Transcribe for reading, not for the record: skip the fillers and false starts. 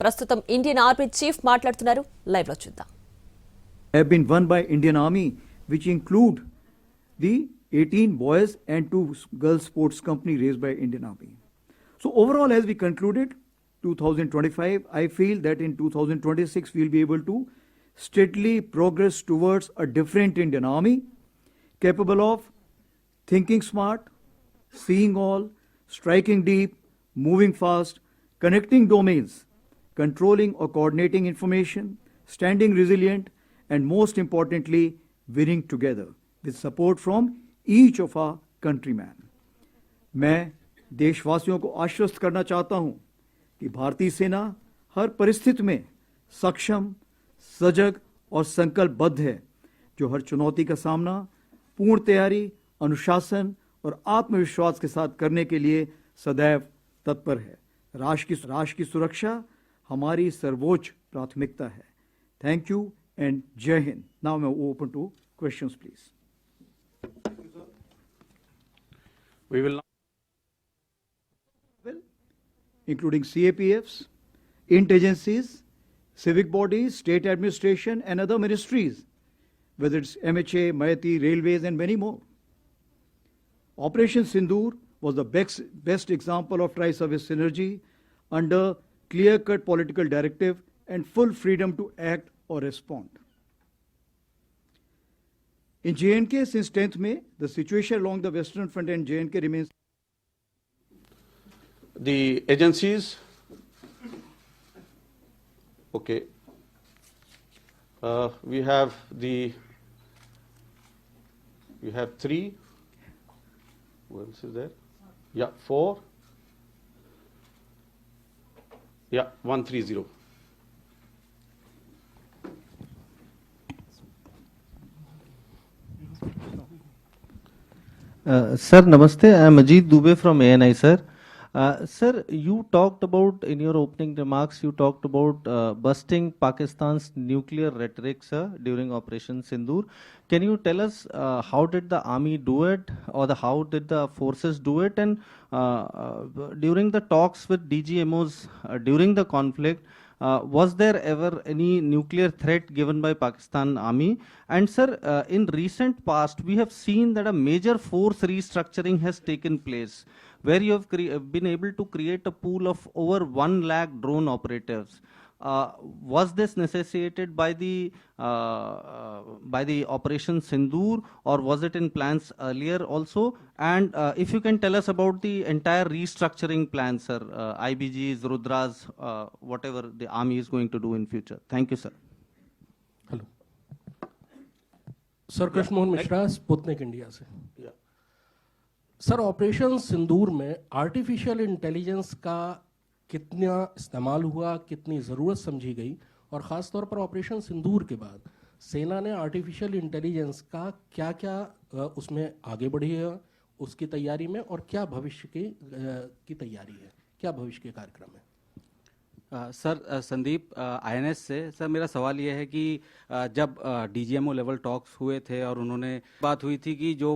ప్రస్తుతం Indian army chief మాట్లాడుతున్నారు. Live లో చూద్దాం. Have been won by Indian Army, which include the 18 boys and 2 girls sports company raised by Indian Army. So overall, as we concluded 2025, I feel that in 2026 we'll be able to steadily progress towards a different Indian Army, capable of thinking smart, seeing all, striking deep, moving fast, connecting domains, controlling or coordinating information, standing resilient, and most importantly, winning together with support from each of our countrymen. मैं देशवासियों को आश्वस्त करना चाहता हूं कि भारतीय सेना हर परिस्थिति में सक्षम, सजग और संकल्पबद्ध है, जो हर चुनौती का सामना पूर्ण तैयारी, अनुशासन और आत्मविश्वास के साथ करने के लिए सदैव तत्पर है. राष्ट्र की सुरक्षा हमारी सर्वोच्च प्राथमिकता है. Thank you and Jai Hind. Now I'm open to questions, please. We will including CAPFs, int agencies, civic bodies, state administration, and other ministries, whether it's MHA, MAITI, railways, and many more. Operation Sindoor was the best example of tri-service synergy under clear-cut political directive and full freedom to act or respond. In J&K, since 10th May, the situation along the western front and J&K remains. the agencies. Okay. We have 3. What else is there? Yeah, 4. Yeah, 130. Sir, Namaste. I am Ajit Dubey from ANI, sir. Sir, you talked about, in your opening remarks, you talked about busting Pakistan's nuclear rhetoric, sir, during Operation Sindoor. Can you tell us how did the army do it, or how did the forces do it? And during the talks with DGMOs during the conflict, was there ever any nuclear threat given by Pakistan Army? And sir, in recent past, we have seen that a major force restructuring has taken place, where you have been able to create a pool of over 1 lakh drone operatives. Was this necessitated by the Operation Sindoor, or was it in plans earlier also? And if you can tell us about the entire restructuring plan, sir, IBGs, Rudras, whatever the army is going to do in future. Thank you, sir. Hello sir, Krishna Mohan Mishra, Sputnik India से. Sir, operation सिंदूर में artificial intelligence का कितना इस्तेमाल हुआ, कितनी ज़रूरत समझी गई, और ख़ास तौर पर ऑपरेशन सिंदूर के बाद सेना ने आर्टिफिशियल इंटेलिजेंस का क्या क्या उसमें आगे बढ़ी है उसकी तैयारी में, और क्या भविष्य की तैयारी है, क्या भविष्य के कार्यक्रम है? सर, संदीप INS से. सर, मेरा सवाल यह है कि जब DGMO लेवल टॉक्स हुए थे और उन्होंने बात हुई थी कि जो